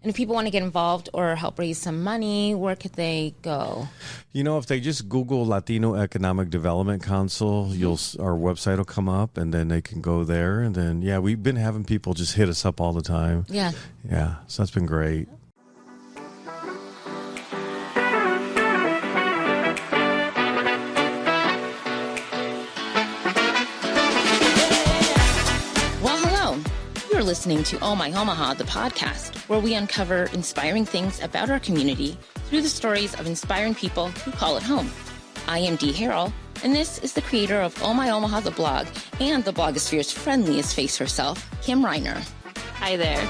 And if people want to get involved or help raise some money, where could they go? If they just Google Latino Economic Development Council, our website will come up, and then they can go there. And then, we've been having people just hit us up all the time. Yeah. Yeah, so that's been great. You're listening to Oh My Omaha, the podcast, where we uncover inspiring things about our community through the stories of inspiring people who call it home. I am Dee Harrell, and this is the creator of Oh My Omaha, the blog, and the blogosphere's friendliest face herself, Kim Reiner. Hi there.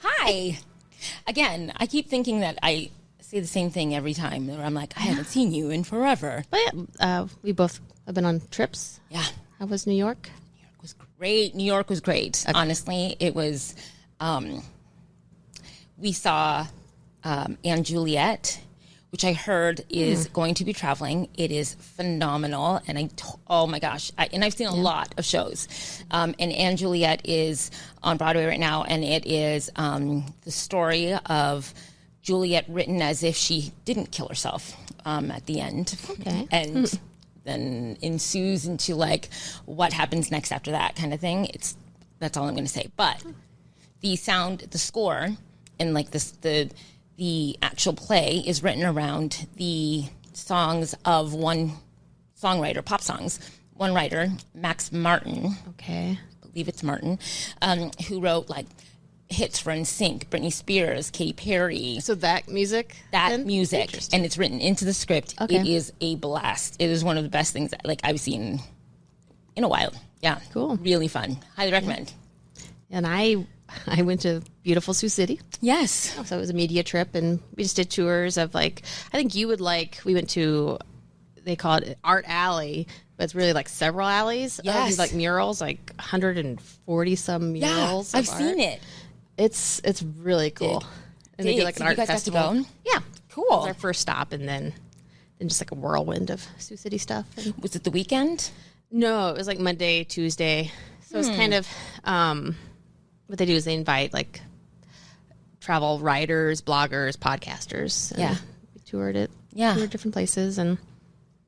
Hi. Again, I keep thinking that I say the same thing every time. Where I'm like, I haven't seen you in forever. But we both have been on trips. Yeah. How was New York? New York was great. New York was great. Okay. Honestly, it was, we saw Anne Juliet, which I heard is going to be traveling. It is phenomenal. And oh my gosh. And I've seen a lot of shows. And Anne Juliet is on Broadway right now. And it is the story of Juliet written as if she didn't kill herself at the end. Okay. And then ensues into like what happens next after that kind of thing. That's all I'm going to say. But the score, and like the actual play is written around the songs of one songwriter, pop songs, one writer, Max Martin. Okay. I believe it's Martin, who wrote like hits for NSYNC, Britney Spears, Katy Perry. So that music? Music. And it's written into the script. Okay. It is a blast. It is one of the best things I've seen in a while. Yeah. Cool. Really fun. Highly recommend. And I went to beautiful Sioux City. Yes. So it was a media trip, and we just did tours of I think you would we went to, they call it Art Alley, but it's really like several alleys. Yes. These like murals, like 140 some murals. Yeah, I've seen it. It's really cool. And they do like an art festival. Got to go? Yeah. Cool. It was our first stop, and then just like a whirlwind of Sioux City stuff. And was it the weekend? No, it was like Monday, Tuesday. So it's kind of what they do is they invite like travel writers, bloggers, podcasters. And we toured it. Yeah. Toured different places, and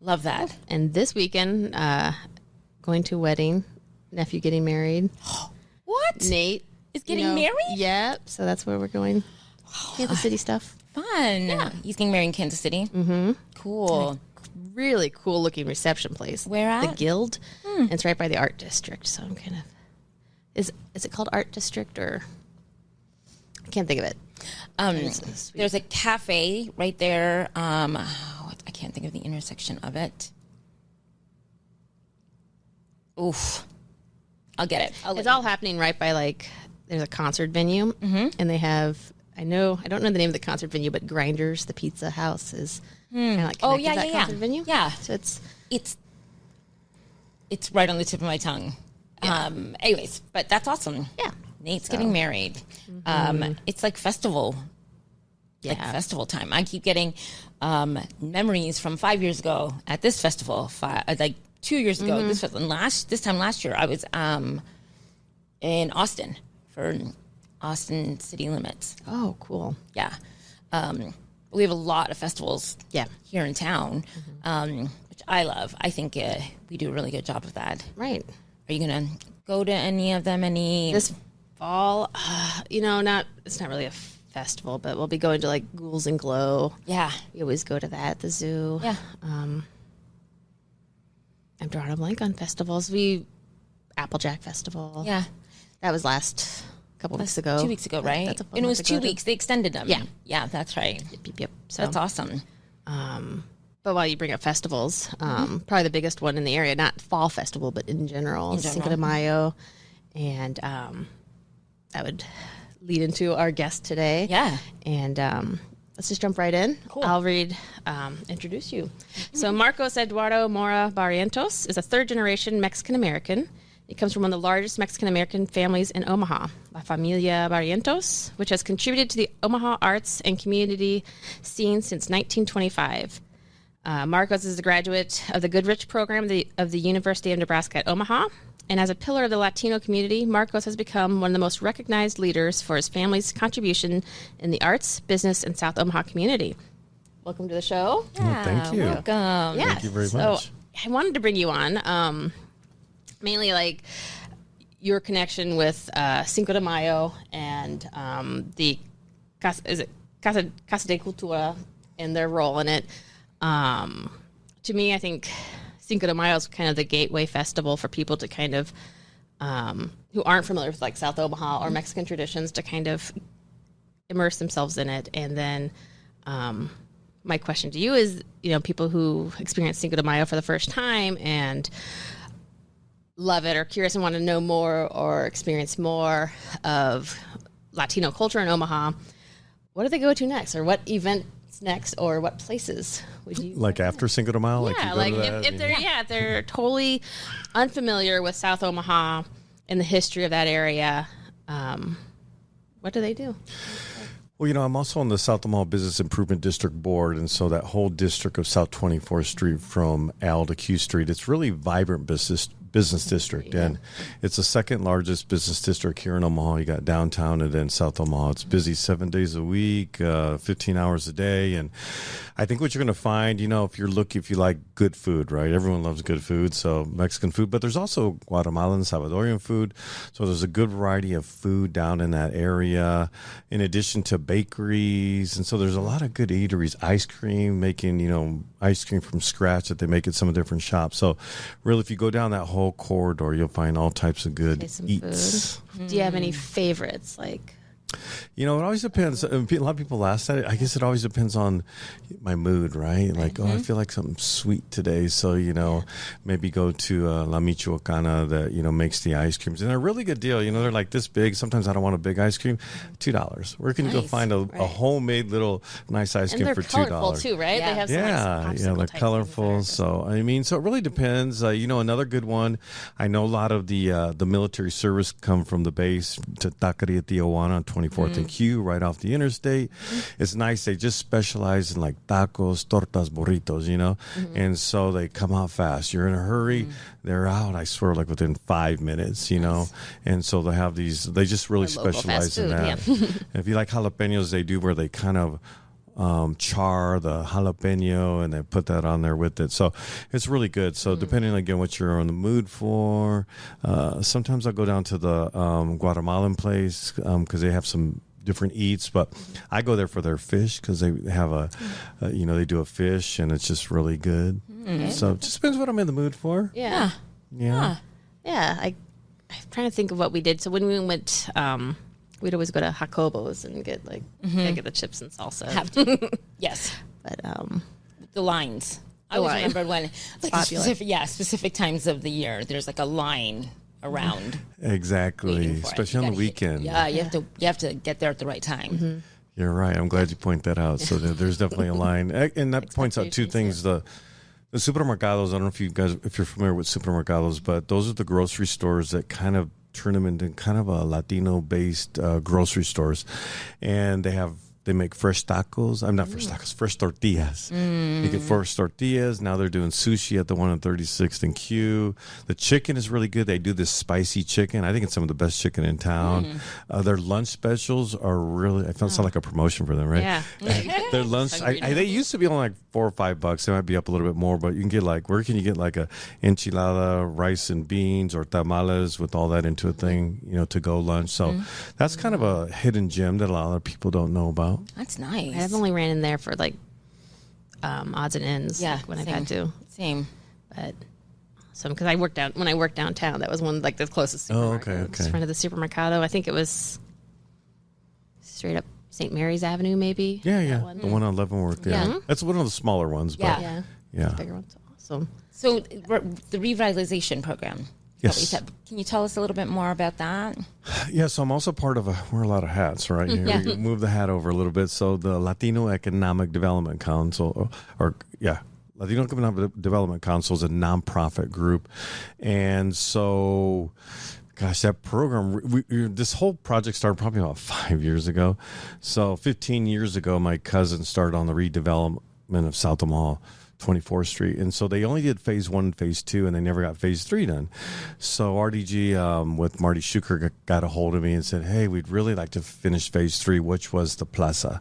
love that. And this weekend, going to a wedding, nephew getting married. What? Nate is getting married? Yeah. So that's where we're going. Kansas City stuff. Fun. Yeah. He's getting married in Kansas City. Mm-hmm. Cool. Like, really cool looking reception place. Where at? The Guild. It's right by the Art District. So I'm kind of, is it called Art District, or I can't think of it. There's a cafe right there. I can't think of the intersection of it. Oof. I'll get it. It's all happening right by there's a concert venue, and they have, I don't know the name of the concert venue, but Grinders, the pizza house, is kind of like connected to that concert venue. Yeah. So it's right on the tip of my tongue. Yeah. Anyways, but that's awesome. Yeah. Nate's getting married. It's like festival. Yeah. Like festival time. I keep getting memories from 5 years ago at this festival. 2 years ago, this time last year, I was in Austin for Austin City Limits. Oh, cool. Yeah. We have a lot of festivals here in town, which I love. I think we do a really good job of that. Right. Are you going to go to any of them? This fall? It's not really a festival, but we'll be going to Ghouls and Glow. Yeah. We always go to that at the zoo. Yeah. I'm drawing a blank on festivals. Applejack Festival. Yeah. That was last couple weeks ago. 2 weeks ago, right? That's a fun and it was one 2 weeks. They extended them. Yeah. Yeah, that's right. Yep. So that's awesome. But while you bring up festivals, probably the biggest one in the area, not fall festival, but in general, Cinco de Mayo. And that would lead into our guest today. Yeah. And let's just jump right in. Cool. I'll introduce you. So Marcos Eduardo Mora Barrientos is a third-generation Mexican-American. He comes from one of the largest Mexican-American families in Omaha, La Familia Barrientos, which has contributed to the Omaha arts and community scene since 1925. Marcos is a graduate of the Goodrich program of the University of Nebraska at Omaha. And as a pillar of the Latino community, Marcos has become one of the most recognized leaders for his family's contribution in the arts, business, and South Omaha community. Welcome to the show. Yeah, thank you. Welcome. Yeah. Thank you very much. So I wanted to bring you on, mainly like your connection with Cinco de Mayo and the Casa de Cultura and their role in it. To me, I think Cinco de Mayo is kind of the gateway festival for people to kind of, who aren't familiar with like South Omaha or Mexican traditions, to kind of immerse themselves in it. And then my question to you is, people who experience Cinco de Mayo for the first time and love it or curious and want to know more or experience more of Latino culture in Omaha, what do they go to next, or what events next, or what places would you like after Cinco de Mayo? Yeah, like if they're totally unfamiliar with South Omaha and the history of that area, what do they do? Well, I'm also on the South Omaha Business Improvement District Board, and so that whole district of South 24th Street from Al to Q Street, it's really vibrant business district, and it's the second largest business district here in Omaha. You got downtown and then South Omaha. It's busy 7 days a week, 15 hours a day, and I think what you're going to find, if you like good food, right? Everyone loves good food, so Mexican food, but there's also Guatemalan, Salvadorian food, so there's a good variety of food down in that area, in addition to bakeries, and so there's a lot of good eateries, ice cream, making, ice cream from scratch that they make at some different shops. So really, if you go down that whole corridor, you'll find all types of good eats. Food. Do you have any favorites? Like, it always depends. A lot of people ask that. I guess it always depends on my mood, right? Like, I feel like something sweet today. So, maybe go to La Michoacana that, makes the ice creams. And they're a really good deal. They're like this big. Sometimes I don't want a big ice cream. $2. Where can you go find a homemade little nice ice cream for $2? And they're colorful too, right? Yeah. They have some they're colorful. So, so it really depends. Another good one, I know a lot of the military service come from the base to Taqueria Tijuana on 24th and Q, right off the interstate. It's nice. They just specialize in like tacos, tortas, burritos, and so they come out fast. You're in a hurry, they're out, I swear, like within 5 minutes, and so they have these, they just really specialize in that. If you like jalapenos, they do where they kind of char the jalapeno and they put that on there with it, so it's really good. So depending again what you're in the mood for, sometimes I'll go down to the Guatemalan place because they have some different eats, but I go there for their fish because they have they do a fish and it's just really good. So it just depends what I'm in the mood for. Yeah. I'm trying to think of what we did. So when we went, we'd always go to Jacobo's and get get the chips and salsa. Have to. Yes. But the lines. I always remember when specific times of the year there's like a line around. Exactly, especially on the weekend. You have to get there at the right time. You're right. I'm glad you point that out. So there's definitely a line, and that points out two things. The supermercados. I don't know if you're familiar with supermercados, but those are the grocery stores that kind of turn them into kind of a Latino-based grocery stores, and they make fresh tacos. I'm not fresh tacos, fresh tortillas. You get fresh tortillas. Now they're doing sushi at the one on 36th and Q. The chicken is really good. They do this spicy chicken. I think it's some of the best chicken in town. Their lunch specials are really, I felt sound like a promotion for them, right? Yeah. Their lunch, they used to be only like $4 or $5. They might be up a little bit more, but you can get where can you get like a enchilada, rice and beans, or tamales with all that into a thing, to go lunch. So that's kind of a hidden gem that a lot of people don't know about. That's nice. I've only ran in there for like odds and ends when I've had to. Same. But because when I worked downtown, that was one like the closest supermarket. Oh, okay. In front of the supermercado. I think it was straight up St. Mary's Avenue, maybe. Yeah. The one on Leavenworth. Yeah. That's one of the smaller ones. But Yeah. Yeah. Bigger ones. Awesome. So the revitalization program. Yes. Can you tell us a little bit more about that? Yeah, so I'm also part of wear a lot of hats, right? We move the hat over a little bit. So the Latino Economic Development Council, Latino Economic Development Council is a nonprofit group. And so, gosh, that program, this whole project started probably about 5 years ago. So 15 years ago, my cousin started on the redevelopment of South Omaha 24th Street. And so they only did phase 1 and phase 2, and they never got phase 3 done. So RDG with Marty Schuker got a hold of me and said, hey, we'd really like to finish phase 3, which was the plaza.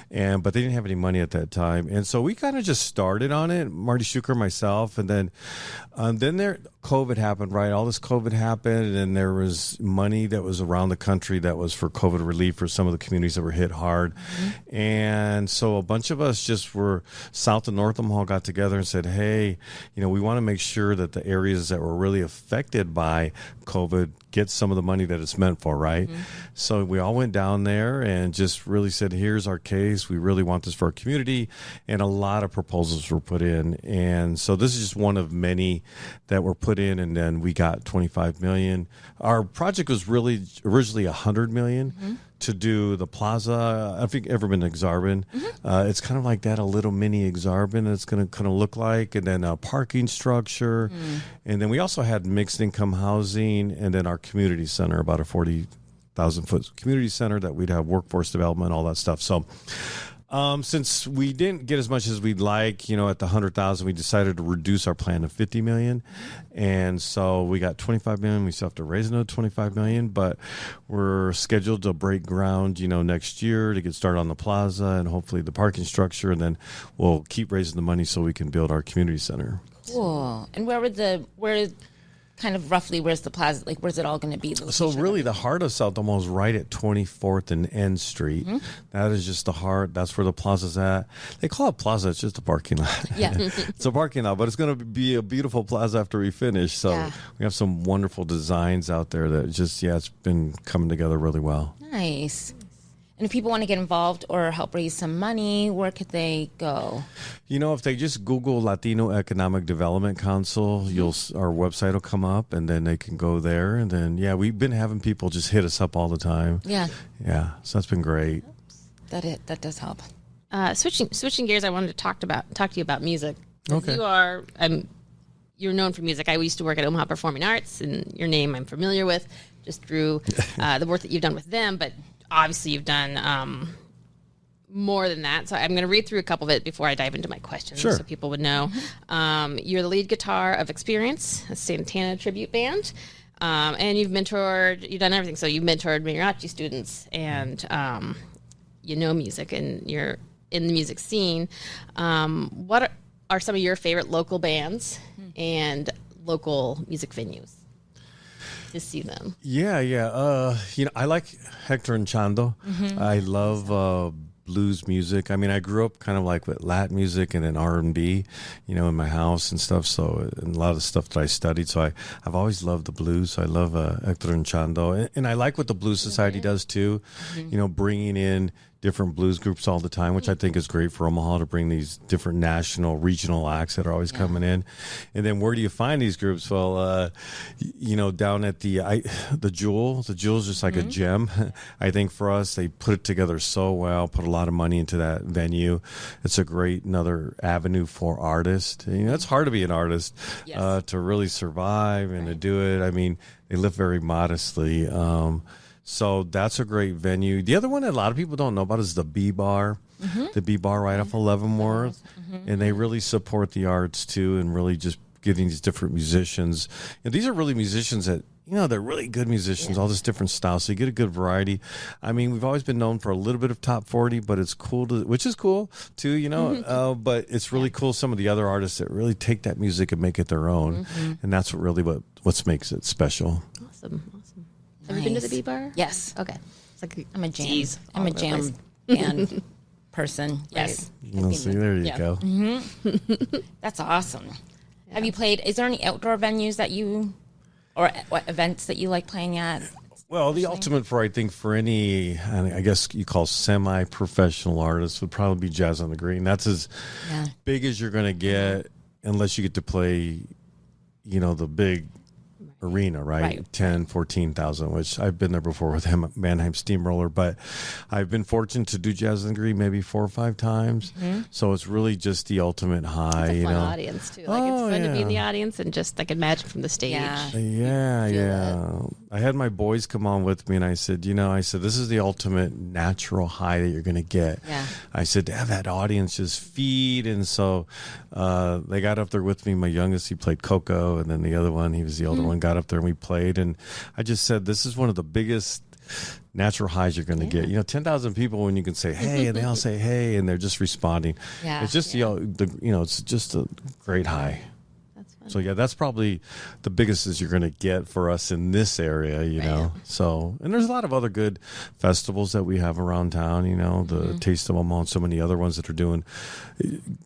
But they didn't have any money at that time. And so we kind of just started on it, Marty Schuker, myself, and then COVID happened, right? All this COVID happened, and there was money that was around the country that was for COVID relief for some of the communities that were hit hard. And so a bunch of us just were South and North Omaha got together and said, hey, we want to make sure that the areas that were really affected by COVID get some of the money that it's meant for, right? So we all went down there and just really said, here's our case. We really want this for our community. And a lot of proposals were put in. And so this is just one of many that were put in, and then we got $25 million. Our project was really originally $100 million to do the plaza. I think ever been to Exarban. It's kind of like that, a little mini Exarban it's going to kind of look like, and then a parking structure. And then we also had mixed income housing, and then our community center, about a 40,000 foot community center that we'd have workforce development, all that stuff. So since we didn't get as much as we'd like, at the 100,000, we decided to reduce our plan to 50 million. And so we got 25 million. We still have to raise another 25 million, but we're scheduled to break ground, next year to get started on the plaza and hopefully the parking structure. And then we'll keep raising the money so we can build our community center. Cool. And kind of roughly, where's the plaza? Like, where's it all going to be? So really the heart of South Omaha is right at 24th and N Street. That is just the heart. That's where the plaza's at. They call it plaza. It's just a parking lot. Yeah. It's a parking lot, but it's going to be a beautiful plaza after we finish. So we have some wonderful designs out there that just, it's been coming together really well. Nice. And if people want to get involved or help raise some money, where could they go? If they just Google Latino Economic Development Council, our website will come up, and then they can go there. And then, we've been having people just hit us up all the time. Yeah. Yeah. So that's been great. That does help. Switching gears, I wanted to talk to you about music. Okay. You're known for music. I used to work at Omaha Performing Arts, and your name I'm familiar with just through the work that you've done with them, but obviously you've done more than that. So I'm going to read through a couple of it before I dive into my questions so people would know. You're the lead guitar of Experience, a Santana tribute band. And you've done everything. So you've mentored mariachi students, and music, and you're in the music scene. What are some of your favorite local bands and local music venues to see them? I like Hector and Chando. I love blues music. I mean, I grew up kind of like with Latin music and then R&B, in my house and stuff. So, and a lot of the stuff that I studied. So I've always loved the blues. So I love Hector and Chando. And I like what the Blues Society does too, bringing in different blues groups all the time, which I think is great for Omaha to bring these different national, regional acts that are always coming in. And then where do you find these groups? Well, down at the Jewel. The Jewel's just like a gem. I think for us, they put it together so well, put a lot of money into that venue. It's another avenue for artists. It's hard to be an artist, to really survive and to do it. I mean, they live very modestly. So that's a great venue. The other one that a lot of people don't know about is the B Bar. The B Bar right off of Leavenworth. And they really support the arts too, and really just getting these different musicians. And these are really musicians that, they're really good musicians, all this different styles. So you get a good variety. I mean, we've always been known for a little bit of top 40, but it's cool which is cool too, but it's really cool. Some of the other artists that really take that music and make it their own. And that's what makes it special. Awesome. Have you been to the B Bar? Yes. Okay. It's like I'm a jam band person. Yes. Well, see, there you go. That's awesome. Have you played? Is there any outdoor venues or what events that you like playing at? Well, the ultimate for any, I guess you call semi-professional artists, would probably be Jazz on the Green. That's as big as you're going to get, unless you get to play, the big arena, right? 10, 14,000, which I've been there before with him at Mannheim Steamroller, but I've been fortunate to do Jazz and Green maybe 4 or 5 times. So it's really just the ultimate high, It's a you fun know. audience too. Like it's fun to be in the audience and just like imagine from the stage. Yeah. I had my boys come on with me and I said, this is the ultimate natural high that you're going to get. Yeah. I said, to have that audience just feed. And so they got up there with me. My youngest, he played Coco, and then the other one, he was the older one, got up there and we played. And I just said, this is one of the biggest natural highs you're going to get. 10,000 people when you can say, hey, and they all say, hey, and they're just responding. Yeah. It's just, it's just a great high. So that's probably the biggest is you're going to get for us in this area, you know. So, and there's a lot of other good festivals that we have around town, the Taste of Omaha and so many other ones that are doing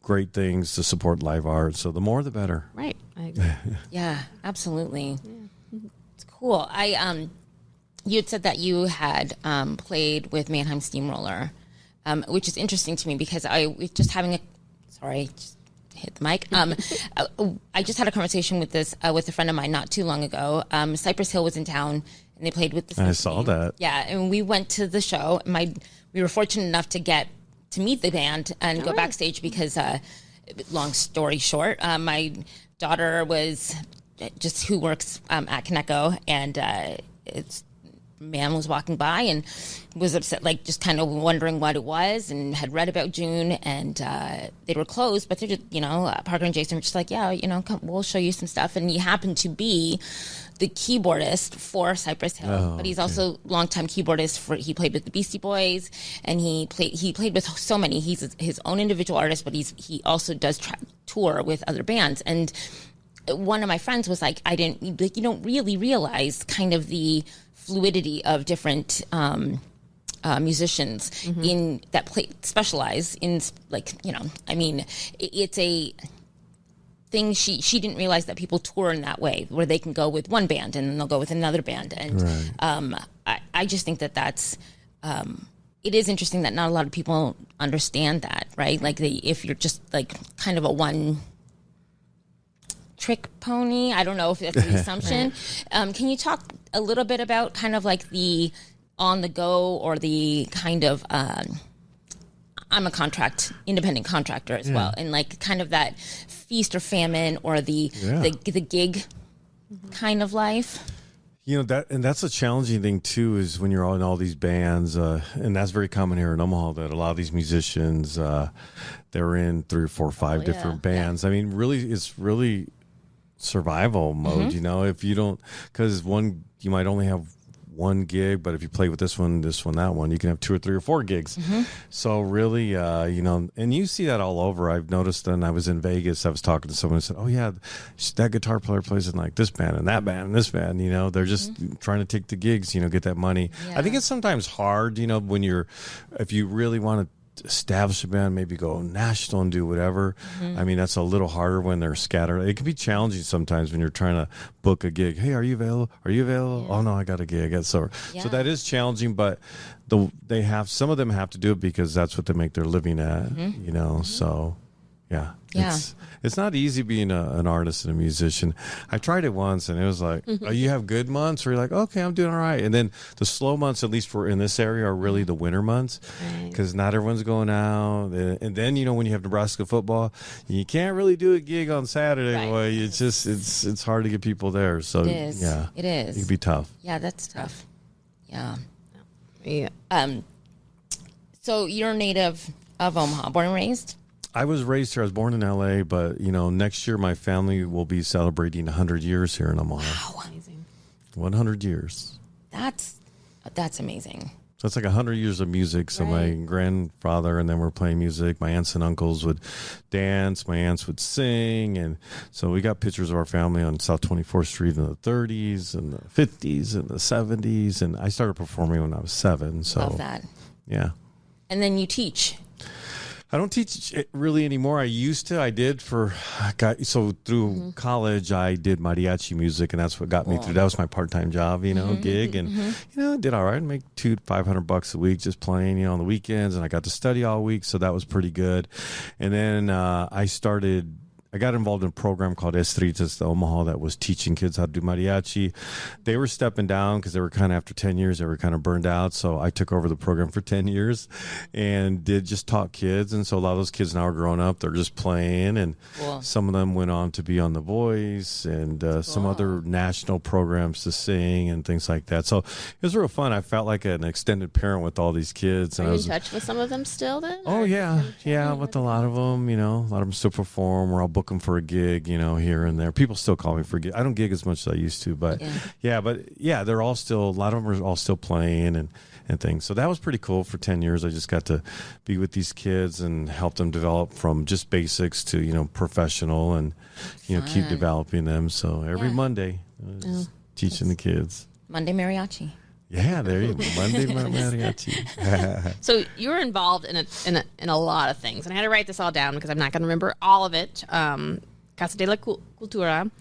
great things to support live art. So the more the better. Right. I agree. Yeah, absolutely. Yeah. It's cool. You had said that you had played with Mannheim Steamroller, which is interesting to me because I was just having hit the mic. I just had a conversation with a friend of mine not too long ago. Cypress Hill was in town and they played with the symphony. I saw that. Yeah, and we went to the show. We were fortunate enough to get to meet the band and go backstage because, long story short, my daughter was just who works at Kaneko, and man was walking by and was upset, like just kind of wondering what it was, and had read about June, and they were closed, but they're just, Parker and Jason were just like, come, we'll show you some stuff. And he happened to be the keyboardist for Cypress Hill, but he's also longtime keyboardist he played with the Beastie Boys, and he played with so many. He's his own individual artist, but he also does tour with other bands. And one of my friends was like, you don't really realize kind of the fluidity of different musicians in that specialize in, it's a thing. She didn't realize that people tour in that way, where they can go with one band and then they'll go with another band. And I just think that's it is interesting that not a lot of people understand that, right? Like if you're just like kind of a one trick pony. I don't know if that's the assumption. Can you talk a little bit about kind of like the on the go, or the kind of I'm a independent contractor as well, and like kind of that feast or famine, or the gig kind of life? That's a challenging thing too, is when you're in all these bands, and that's very common here in Omaha, that a lot of these musicians, they're in 3 or 4 or 5 different bands. I mean, really, it's really survival mode, if you don't, because you might only have one gig, but if you play with this one, that one, you can have 2 or 3 or 4 gigs. So really, and you see that all over. I've noticed. Then I was in Vegas, I was talking to someone and said, oh yeah, that guitar player plays in like this band and that band and this band, they're just trying to take the gigs, get that money. I think it's sometimes hard, if you really want to establish a band, maybe go national and do whatever. I mean, that's a little harder when they're scattered. It can be challenging sometimes when you're trying to book a gig. Hey, are you available? Oh no, I got a gig. So that is challenging, but some of them have to do it because that's what they make their living at, so yeah. It's not easy being an artist and a musician. I tried it once and it was like, you have good months where you're like, okay, I'm doing all right. And then the slow months, at least for in this area, are really the winter months, because not everyone's going out. And then, when you have Nebraska football, you can't really do a gig on Saturday. Boy, it's just, it's hard to get people there. So it is. Yeah, it is. It can be tough. Yeah, that's tough. Yeah. So you're a native of Omaha, born and raised? I was raised here. I was born in L.A., but, next year my family will be celebrating 100 years here in Omaha. Wow. Amazing. 100 years. That's amazing. So it's like 100 years of music. So my grandfather and then we're playing music. My aunts and uncles would dance. My aunts would sing. And so we got pictures of our family on South 24th Street in the 30s and the 50s and the 70s. And I started performing when I was 7. So love that. Yeah. And then you teach. I don't teach it really anymore. I used to. I did through college, I did mariachi music, and that's what got me through. That was my part-time job, gig, and I did all right. I make $200-500 a week just playing, on the weekends, and I got to study all week, so that was pretty good. And then I started I got involved in a program called Estritas de Omaha that was teaching kids how to do mariachi. They were stepping down because they were kind of, after 10 years, they were kind of burned out. So I took over the program for 10 years and did just taught kids. And so a lot of those kids now are growing up. They're just playing. And some of them went on to be on The Voice and some other national programs to sing and things like that. So it was real fun. I felt like an extended parent with all these kids. And Are you I was in touch with some of them still then? Oh, yeah. Yeah, with a lot of them, a lot of them still perform, or I'll book them for a gig, here and there. People still call me for a gig. I don't gig as much as I used to, but they're all still, a lot of them are all still playing and things. So that was pretty cool. For 10 years, I just got to be with these kids and help them develop from just basics to, professional and, keep developing them. So every Monday, teaching the kids. Monday mariachi. Yeah, there you go. Monday mariachi. So you're involved in a lot of things, and I had to write this all down because I'm not going to remember all of it. Casa de la Cultura.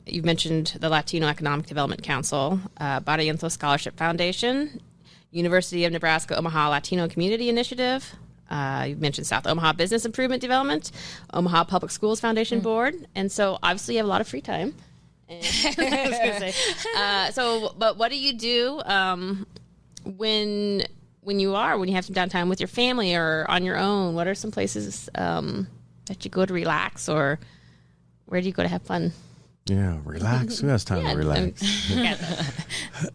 You've mentioned the Latino Economic Development Council, Barrientos Scholarship Foundation, University of Nebraska Omaha Latino Community Initiative. You've mentioned South Omaha Business Improvement Development, Omaha Public Schools Foundation Board, and so obviously you have a lot of free time. I was gonna say. But what do you do when you have some downtime with your family or on your own? What are some places that you go to relax, or where do you go to have fun? Yeah, relax. Who has time to relax?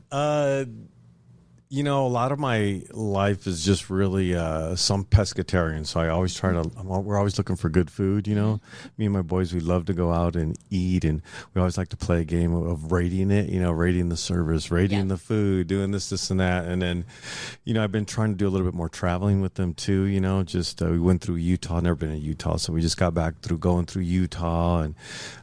A lot of my life is just really some pescatarian. So I always we're always looking for good food, Me and my boys, we love to go out and eat. And we always like to play a game of rating it, rating the service, rating the food, doing this, and that. And then, I've been trying to do a little bit more traveling with them too, just we went through Utah, never been in Utah. So we just got back going through Utah and,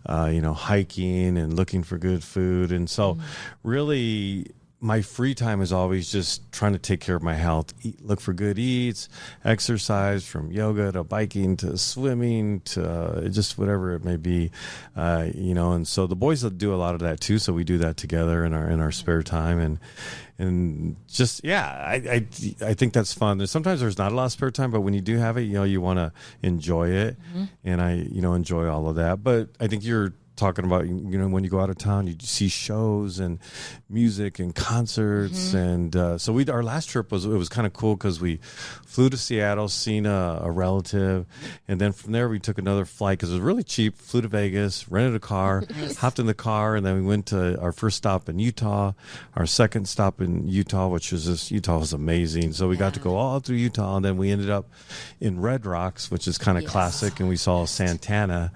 hiking and looking for good food. And so really, my free time is always just trying to take care of my health, look for good eats, exercise, from yoga to biking to swimming to just whatever it may be, and so the boys do a lot of that too. So we do that together in our spare time, and just, I think that's fun. Sometimes there's not a lot of spare time, but when you do have it, you want to enjoy it. And I, enjoy all of that. But I think you're talking about, when you go out of town, you see shows and music and concerts. And so our last trip was kind of cool because we flew to Seattle, seen a relative, and then from there we took another flight because it was really cheap, flew to Vegas, rented a car, hopped in the car, and then we went to our first stop in Utah, our second stop in Utah, Utah was amazing. So we got to go all through Utah, and then we ended up in Red Rocks, which is kind of classic, and we saw Santana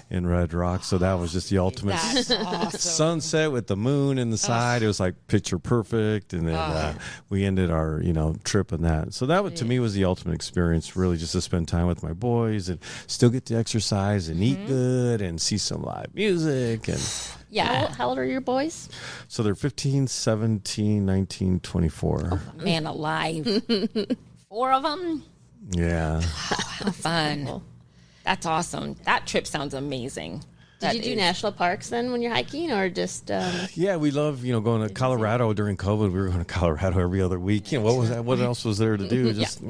in Red Rock. So that was just the ultimate awesome. sunset with the moon in the side. It was like picture perfect. And then we ended our, trip in that. So that to me was the ultimate experience, really, just to spend time with my boys and still get to exercise and eat good and see some live music. And How old are your boys? So they're 15, 17, 19, 24. Oh, man alive. 4 of them? Yeah. How fun. That's awesome. That trip sounds amazing. Did you do national parks then when you're hiking, or just? Yeah, we love going to Colorado during COVID. We were going to Colorado every other week. What was that? What else was there to do? Just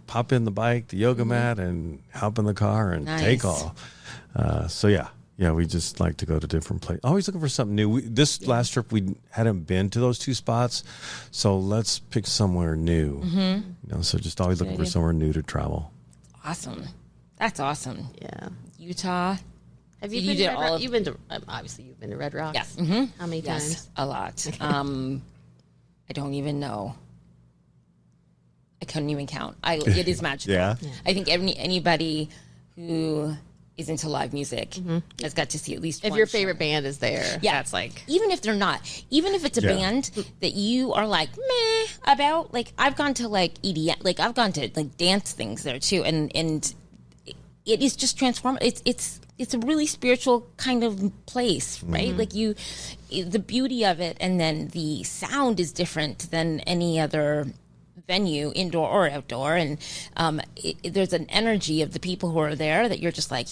pop in the bike, the yoga mat, and hop in the car and take off. Yeah, we just like to go to different places. Always looking for something new. This last trip, we hadn't been to those 2 spots, so let's pick somewhere new. So just always looking for somewhere new to travel. Awesome. That's awesome. Yeah. Utah. Have you been to Red Rock? You've been to, obviously you've been to Red Rocks. Yes. How many times? Yes, a lot. I don't even know. I couldn't even count. It is magical. Yeah. I think anybody who is into live music has got to see at least if one your show. Favorite band is there. Yeah. That's like, even if they're not, even if it's a band that you are like meh about, like I've gone to like EDM, like I've gone to like dance things there too, and it is just transformative. It's a really spiritual kind of place, right? Like the beauty of it, and then the sound is different than any other venue, indoor or outdoor, and there's an energy of the people who are there that you're just like,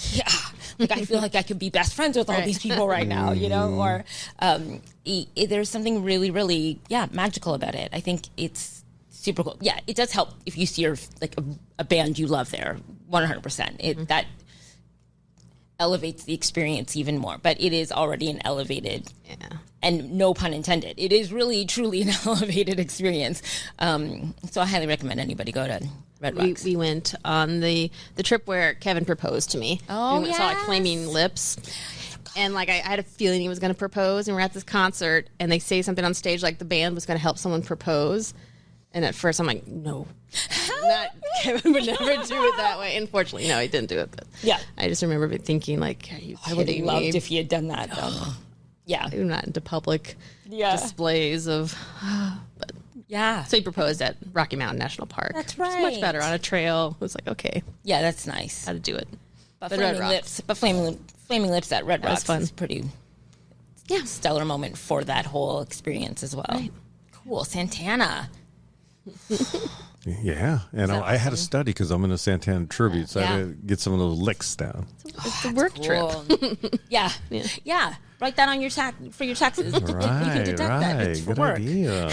like I feel like I could be best friends with all these people right now, or there's something really, really, magical about it. I think it's super cool. Yeah, it does help if you see a band you love there, 100%. elevates the experience even more. But it is already an elevated, and no pun intended, it is really, truly an elevated experience. So I highly recommend anybody go to Red Rocks. We went on the trip where Kevin proposed to me. Oh, we saw like Flaming Lips. And like I had a feeling he was going to propose, and we're at this concert, and they say something on stage like the band was going to help someone propose. And at first I'm like, no, Kevin would never do it that way. Unfortunately, no, he didn't do it. But Yeah. I just remember thinking like, are you I would have kidding loved me? if he had done that. Yeah. I'm not into public displays of. But Yeah. so he proposed at Rocky Mountain National Park. That's It's much right. better on a trail. It was like, okay, Yeah, that's nice. how to do it. But Red Flaming Rocks. Lips, Flaming Lips at Red was Rocks fun. is pretty stellar moment for that whole experience as well. Right. Cool. Santana. Yeah, and I had to study because I'm in a Santana tribute, so I had to get some of those licks down. It's a work trip. Cool. Yeah. Yeah. Write that on your for your taxes. You can Right, deduct that. It's for Good work. idea.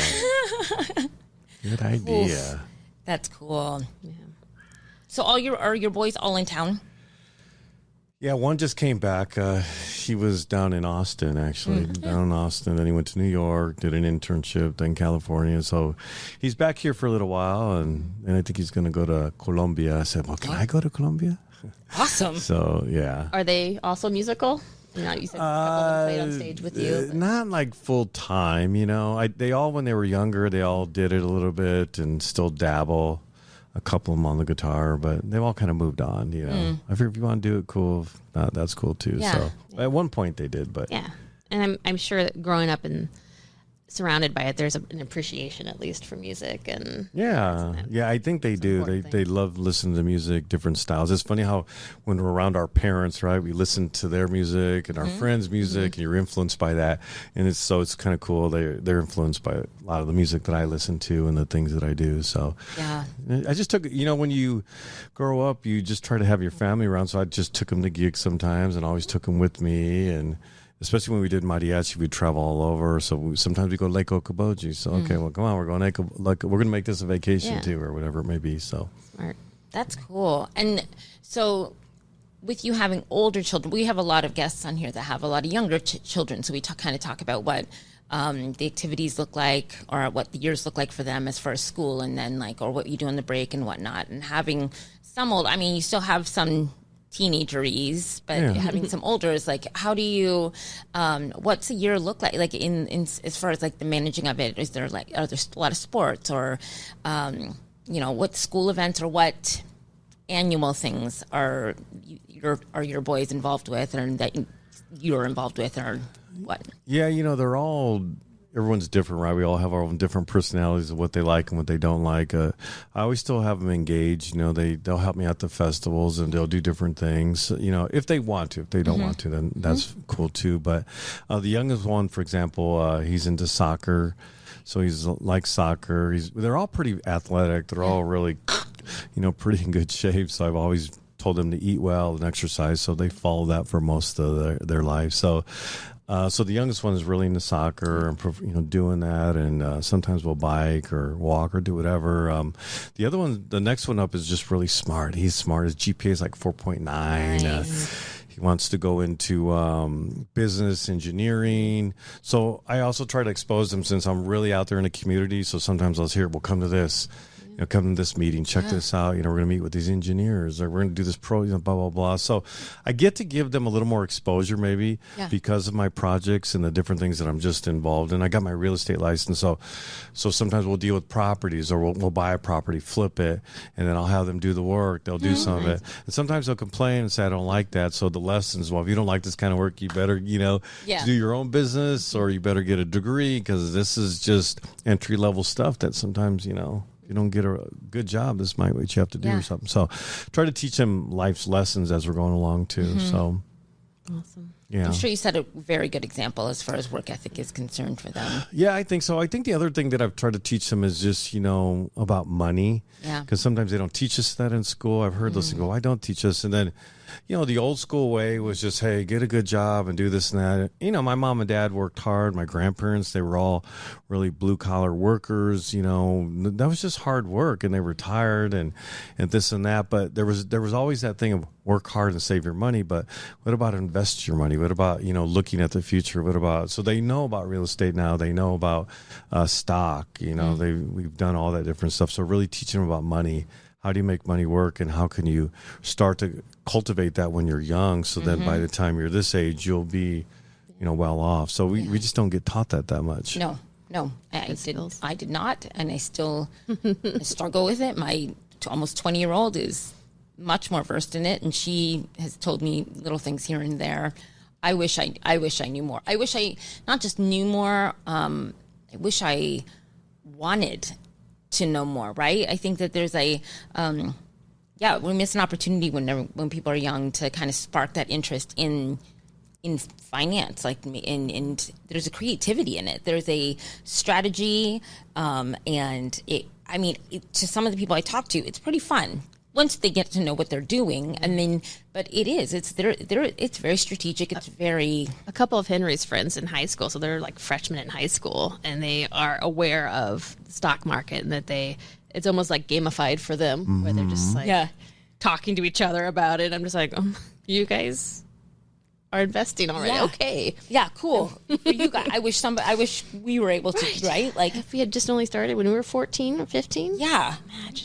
Good idea. That's cool. Yeah. So are your boys all in town? Yeah, one just came back. He was down in Austin, actually. Down in Austin. Then he went to New York, did an internship, then California. So he's back here for a little while, and I think he's going to go to Colombia. I said, well, can I go to Colombia? Awesome. So, yeah. Are they also musical? You said a couple of them played on stage with you. but- Not like full time, you know. They all, when they were younger, they all did it a little bit and still dabble. A couple of them on the guitar, but they've all kind of moved on, you know. If you want to do it, cool. If not, that's cool too. Yeah. So at one point they did, but Yeah, and I'm sure that growing up and surrounded by it, there's an appreciation at least for music and yeah, I think they do. important They love listening to music, different styles. It's funny how when we're around our parents, right, we listen to their music and our friends' music, and you're influenced by that. And it's kind of cool. They're influenced by a lot of the music that I listen to and the things that I do. So Yeah. I just took, when you grow up, you just try to have your family around. So I just took them to gigs sometimes and always took them with me. And especially when we did mariachi, we'd travel all over. So sometimes we go Lake Okoboji. So, okay, well, come on, we're going we're going to make this a vacation too, or whatever it may be. So smart. That's cool. And so with you having older children, we have a lot of guests on here that have a lot of younger children. So we kind of talk about what the activities look like or what the years look like for them as far as school and then or what you do on the break and whatnot. And having some you still have some teenageries, but having some older is how do you what's a year look like in as far as the managing of it? Is there are there a lot of sports or what school events or what annual things are your boys involved with or that you're involved with or what? yeah, everyone's different, right? We all have our own different personalities of what they like and what they don't like. I always still have them engaged. They'll help me at the festivals and they'll do different things. If they want to. If they don't want to, then that's cool too. But the youngest one, for example, he's into soccer, so he's like soccer. They're all pretty athletic. They're all really, pretty in good shape. So I've always told them to eat well and exercise, so they follow that for most of their life. So the youngest one is really into soccer and doing that, and sometimes we'll bike or walk or do whatever. The next one up is just really smart. He's smart. His GPA is 4.9. Nice. He wants to go into business engineering. So I also try to expose him since I'm really out there in the community. So sometimes I'll hear, "Well, come to this." Come to this meeting, check this out. We're going to meet with these engineers, or we're going to do this blah, blah, blah. So I get to give them a little more exposure maybe because of my projects and the different things that I'm just involved in. I got my real estate license. So sometimes we'll deal with properties or we'll buy a property, flip it, and then I'll have them do the work. They'll do some of it. And sometimes they'll complain and say, I don't like that. So the lessons, well, if you don't like this kind of work, you better, do your own business or you better get a degree because this is just entry-level stuff that sometimes, you don't get a good job, this might be what you have to do or something. So try to teach them life's lessons as we're going along too. So Awesome. yeah. I'm sure you set a very good example as far as work ethic is concerned for them. Yeah, I think so. I think the other thing that I've tried to teach them is just, about money. Yeah. Because sometimes they don't teach us that in school. I've heard those things go, why don't teach us? And then the old school way was just, hey, get a good job and do this and that. My mom and dad worked hard. My grandparents, they were all really blue collar workers. That was just hard work, and they were tired and this and that. But there was always that thing of work hard and save your money. But what about invest your money? What about, looking at the future? What about, so they know about real estate now. They know about stock, we've done all that different stuff. So really teaching them about money. How do you make money work, and how can you start to cultivate that when you're young, so then by the time you're this age, you'll be, well off. So we just don't get taught that much. No, I did not, and I still struggle with it. My almost 20-year-old is much more versed in it, and she has told me little things here and there. I wish I knew more. I wish I not just knew more. I wish I wanted to know more, right? I think that there's we miss an opportunity when people are young to kind of spark that interest in finance, and there's a creativity in it. There's a strategy, and to some of the people I talk to, it's pretty fun once they get to know what they're doing. But it's very strategic. It's very. A couple of Henry's friends in high school, so they're like freshmen in high school, and they are aware of the stock market, and that it's almost like gamified for them, where they're just talking to each other about it. I'm just like, you guys are investing already. Yeah. Okay. Yeah, cool. For you guys, I wish we were able to, right? Like if we had just only started when we were 14 or 15. Yeah.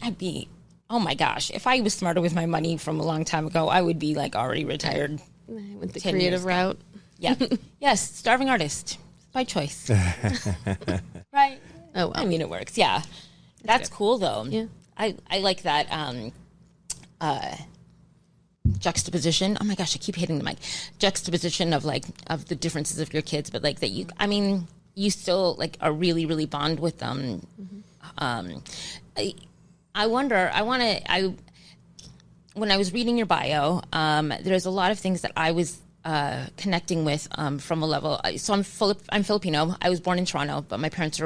Imagine. Oh my gosh, if I was smarter with my money from a long time ago, I would be like already retired. With the creative route. Yeah. Yes, starving artist by choice. Right? Oh, well. It works. Yeah. That's cool though. Yeah. I like that juxtaposition. Oh my gosh, I keep hitting the mic. Juxtaposition of the differences of your kids, but that you still are really, really bond with them. When I was reading your bio, there's a lot of things that I was connecting with from a level. So I'm Filipino. I was born in Toronto, but my parents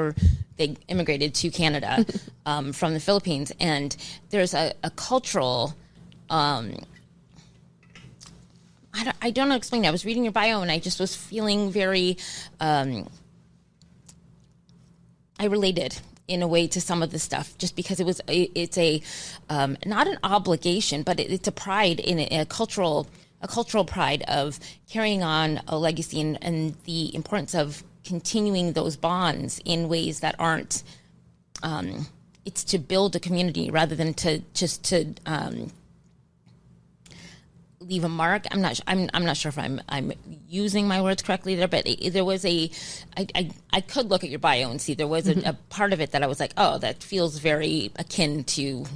they immigrated to Canada from the Philippines, and there's a cultural. I don't know how to explain it. I was reading your bio, and I just was feeling very. I related in a way to some of the stuff, just because it's a not an obligation, but it's a pride in a cultural pride of carrying on a legacy and the importance of continuing those bonds in ways that aren't. It's to build a community rather than to leave a mark. I'm not sure if I'm using my words correctly there, but there was I could look at your bio and see there was a part of it that I was like, oh, that feels very akin to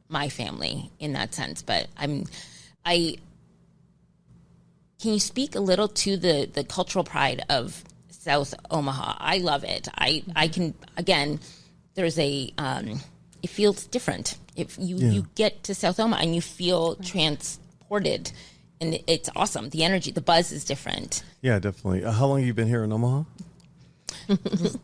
my family in that sense. But can you speak a little to the cultural pride of South Omaha? I love it. I can, again, there's it feels different. If you get to South Omaha and you feel transported, and it's awesome. The energy, the buzz is different. Yeah, definitely. How long have you been here in Omaha?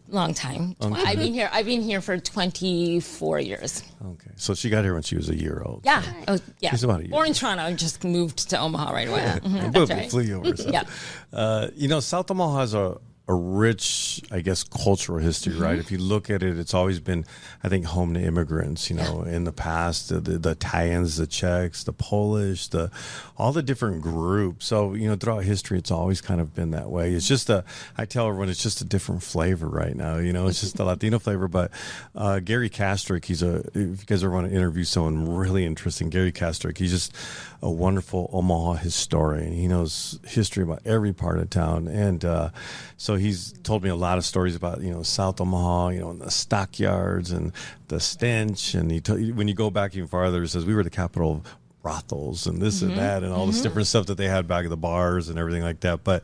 Long time. I've been here for 24 years. Okay, so she got here when she was a year old. Yeah, so. Yeah. She's about a year. Born in Toronto, and just moved to Omaha right away. That's right. Flee over. So. Yeah. South Omaha has a rich, I guess, cultural history, right? If you look at it, it's always been, I think, home to immigrants, in the past, the Italians, the Czechs, the Polish, all the different groups. So, throughout history, it's always kind of been that way. It's just I tell everyone it's just a different flavor right now, it's just a Latino flavor. But Gary Kastrick, if you guys ever want to interview someone really interesting, Gary Kastrick, he's just a wonderful Omaha historian. He knows history about every part of town. And so he's told me a lot of stories about, South Omaha, and the stockyards and the stench. And when you go back even farther, he says we were the capital of brothels and this and that and all this different stuff that they had back at the bars and everything like that. But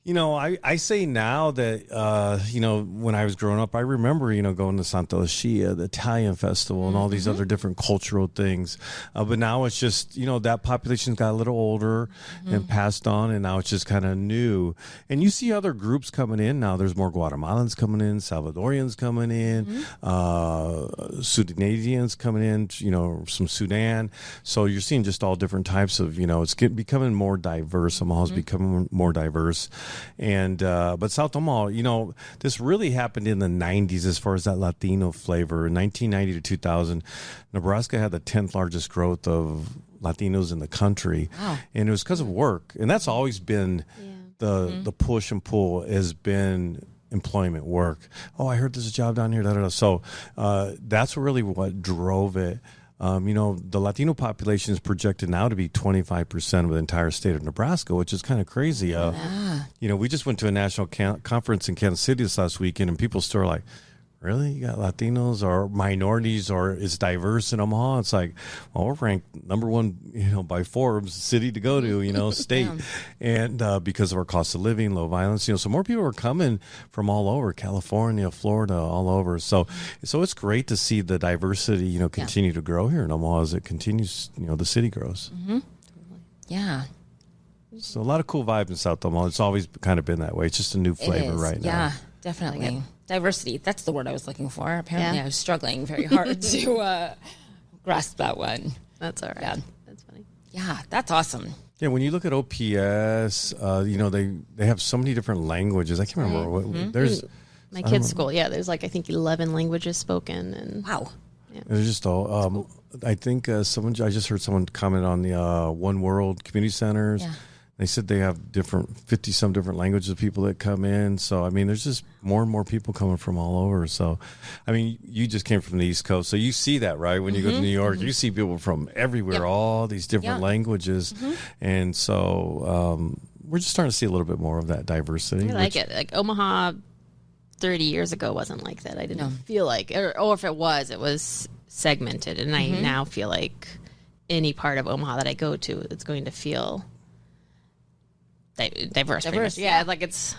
You know, I say now that, you know, when I was growing up, I remember, you know, going to Santa Lucia, the Italian festival, and all these other different cultural things. But now it's just, you know, that population's got a little older and passed on, and now it's just kind of new. And you see other groups coming in now. There's more Guatemalans coming in, Salvadorians coming in, Sudanesians coming in, you know, some Sudan. So you're seeing just all different types of, you know, it's becoming more diverse. Omaha's becoming more diverse. And but South Omaha, you know, this really happened in the 90s as far as that Latino flavor. In 1990 to 2000, Nebraska had the 10th largest growth of Latinos in the country. Wow. And it was because of work. And that's always been the push and pull has been employment, work. Oh, I heard there's a job down here. Da, da, da. So that's really what drove it. You know, the Latino population is projected now to be 25% of the entire state of Nebraska, which is kind of crazy. You know, we just went to a national conference in Kansas City this last weekend, and people still are like, really? You got Latinos or minorities, or it's diverse in Omaha? It's like, well, we're ranked number one, you know, by Forbes, city to go to, you know, state. And because of our cost of living, low violence, you know, so more people are coming from all over, California, Florida, all over. So it's great to see the diversity, you know, continue to grow here in Omaha as it continues, you know, the city grows. Yeah. So a lot of cool vibes in South Omaha. It's always kind of been that way. It's just a new flavor right now. Yeah, definitely. Diversity. That's the word I was looking for. Apparently I was struggling very hard to grasp that one. That's all right. Yeah. That's funny. Yeah, that's awesome. Yeah, when you look at OPS, you know, they have so many different languages. I can't remember what there's. My kids' school, there's like I think 11 languages spoken, and wow, there's just all. I think I just heard someone comment on the One World community centers. Yeah. They said they have 50 some different languages of people that come in. So, I mean, there's just more and more people coming from all over. So, I mean, you just came from the East Coast. So you see that, right? When you go to New York, you see people from everywhere, all these different languages. And so we're just starting to see a little bit more of that diversity. I like it. Like Omaha 30 years ago wasn't like that. I didn't feel like, or if it was segmented. And I now feel like any part of Omaha that I go to, it's going to feel diverse. Yeah, like it's.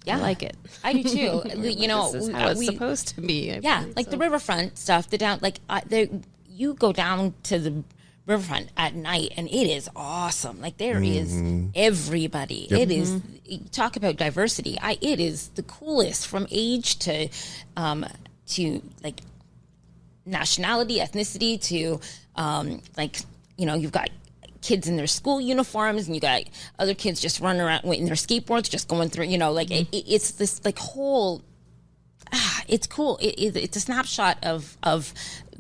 Yeah, I like it. I do too. You know, this is how it's supposed to be. The riverfront stuff. You go down to the riverfront at night, and it is awesome. Like there is everybody. Yep. It is. Talk about diversity. It is the coolest from age to like nationality, ethnicity to like, you know, you've got kids in their school uniforms, and you got other kids just running around in their skateboards, just going through, you know, like it's this like whole, it's cool. It's a snapshot of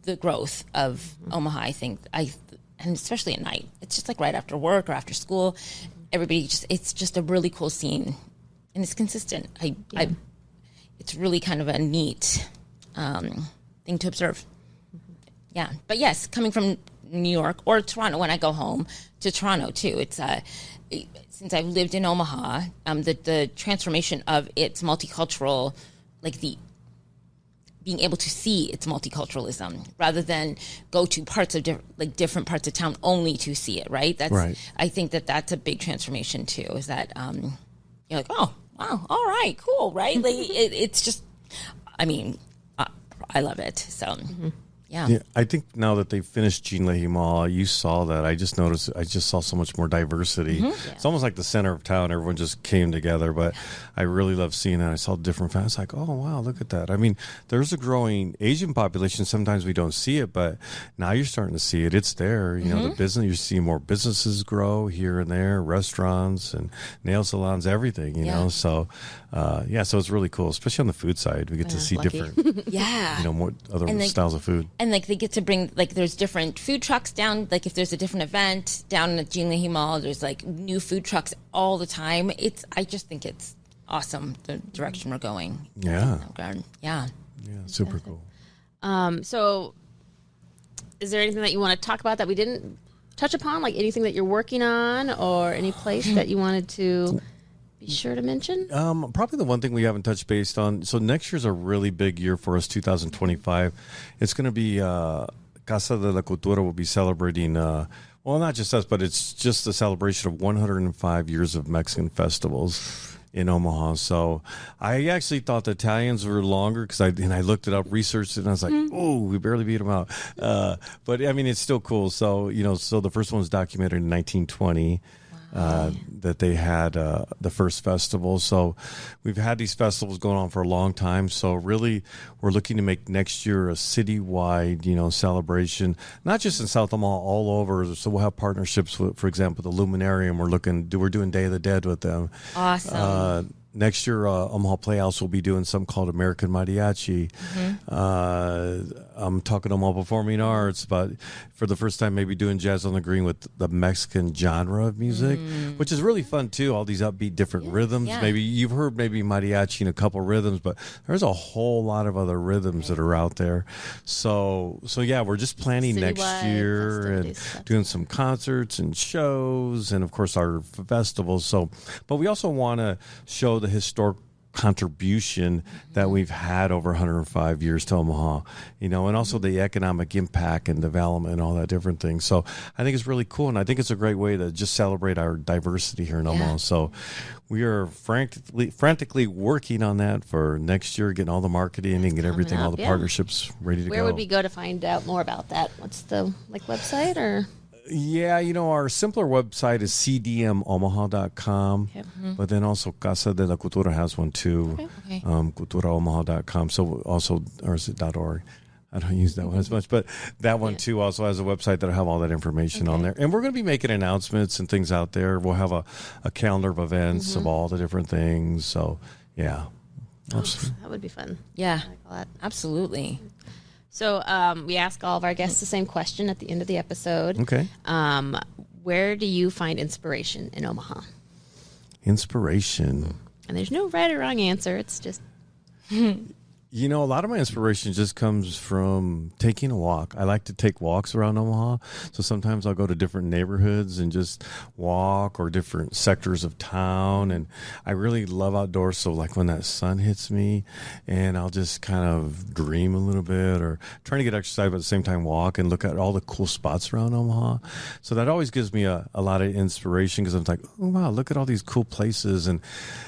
the growth of Omaha, I think. And especially at night, it's just like right after work or after school, everybody it's just a really cool scene, and it's consistent. It's really kind of a neat thing to observe. Yeah, but yes, coming from New York or Toronto, when I go home to Toronto too, it's since I've lived in Omaha, the transformation of its multicultural, like the being able to see its multiculturalism rather than go to parts of different parts of town only to see it. Right. That's right. I think that's a big transformation too. Is that you're like, oh wow, all right, cool, right? Like it's just, I mean, I love it. So. Yeah, I think now that they've finished Jean Leahy Mall, you saw that. I just noticed, I just saw so much more diversity. It's almost like the center of town. Everyone just came together, but I really love seeing that. I saw different families. Like, oh, wow, look at that. I mean, there's a growing Asian population. Sometimes we don't see it, but now you're starting to see it. It's there. You know, the business, you see more businesses grow here and there, restaurants and nail salons, everything, you know. So, so it's really cool, especially on the food side. We get to see different, you know, more other styles of food. And like they get to bring, like there's different food trucks down, like if there's a different event down at Jean Leahy Mall, there's like new food trucks all the time. I just think it's awesome, the direction we're going. Yeah. Yeah, super cool. So is there anything that you want to talk about that we didn't touch upon? Like anything that you're working on or any place that you wanted to be sure to mention? Probably the one thing we haven't touched base on. So next year's a really big year for us, 2025. It's going to be Casa de la Cultura will be celebrating Well, not just us, but it's just the celebration of 105 years of Mexican festivals in Omaha. So I actually thought the Italians were longer because I looked it up, researched it, and I was like, oh, we barely beat them out. But I mean, it's still cool. So, so the first one was documented in 1920. That they had the first festival. So we've had these festivals going on for a long time. So really, we're looking to make next year a citywide, celebration, not just in South Omaha, all over. So we'll have partnerships with, for example, the Luminarium. We're doing Day of the Dead with them. Awesome. Next year, Omaha Playhouse will be doing something called American Mariachi. I'm talking Omaha Performing Arts, but for the first time, maybe doing Jazz on the Green with the Mexican genre of music, which is really fun too. All these upbeat different rhythms. Yeah. Maybe you've heard mariachi in a couple rhythms, but there's a whole lot of other rhythms that are out there. So yeah, we're just planning next year and doing some concerts and shows, and of course our festivals. So, but we also want to show the historic contribution that we've had over 105 years to Omaha, and also the economic impact and development and all that different things. So I think it's really cool, and I think it's a great way to just celebrate our diversity here in Omaha. So we are frantically working on that for next year, getting all the marketing and get everything, all the partnerships ready to go. Where would we go to find out more about that? What's the website or? Yeah, our simpler website is cdmomaha.com, but then also Casa de la Cultura has one too, culturaomaha.com. So also, or is it .org? I don't use that one as much, but that one too also has a website that'll have all that information on there. And we're going to be making announcements and things out there. We'll have a calendar of events of all the different things. So, yeah. That would be fun. Yeah, I like all that. Absolutely. So we ask all of our guests the same question at the end of the episode. Okay. Where do you find inspiration in Omaha? Inspiration. And there's no right or wrong answer. It's just... A lot of my inspiration just comes from taking a walk. I like to take walks around Omaha. So sometimes I'll go to different neighborhoods and just walk, or different sectors of town. And I really love outdoors. So like when that sun hits me, and I'll just kind of dream a little bit, or trying to get exercise, but at the same time walk and look at all the cool spots around Omaha. So that always gives me a lot of inspiration, because I'm like, oh, wow, look at all these cool places. And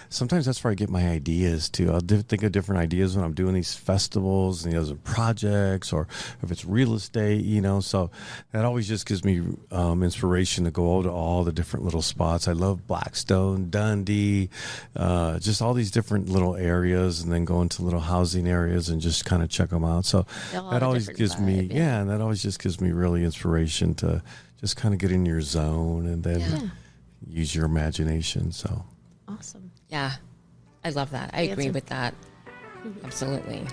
sometimes that's where I get my ideas too. I'll think of different ideas when I'm doing these festivals and other projects, or if it's real estate, so that always just gives me inspiration to go to all the different little spots. I love Blackstone, Dundee, just all these different little areas, and then go into little housing areas and just kind of check them out. So that always gives me, and that always just gives me really inspiration to just kind of get in your zone and then use your imagination. So awesome. Yeah, I love that. I agree with that. Absolutely.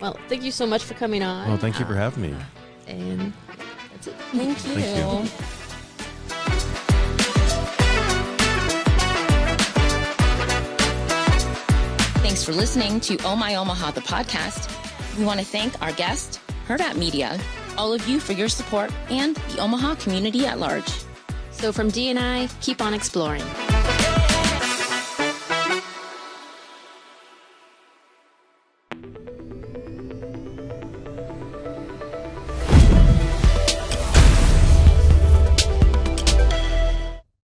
Well, thank you so much for coming on. Well, thank you for having me. And that's it. Thank you. Thank you. Thanks for listening to Oh My Omaha, the podcast. We want to thank our guest, Hurrdat Media, all of you for your support, and the Omaha community at large. So from D&I, keep on exploring.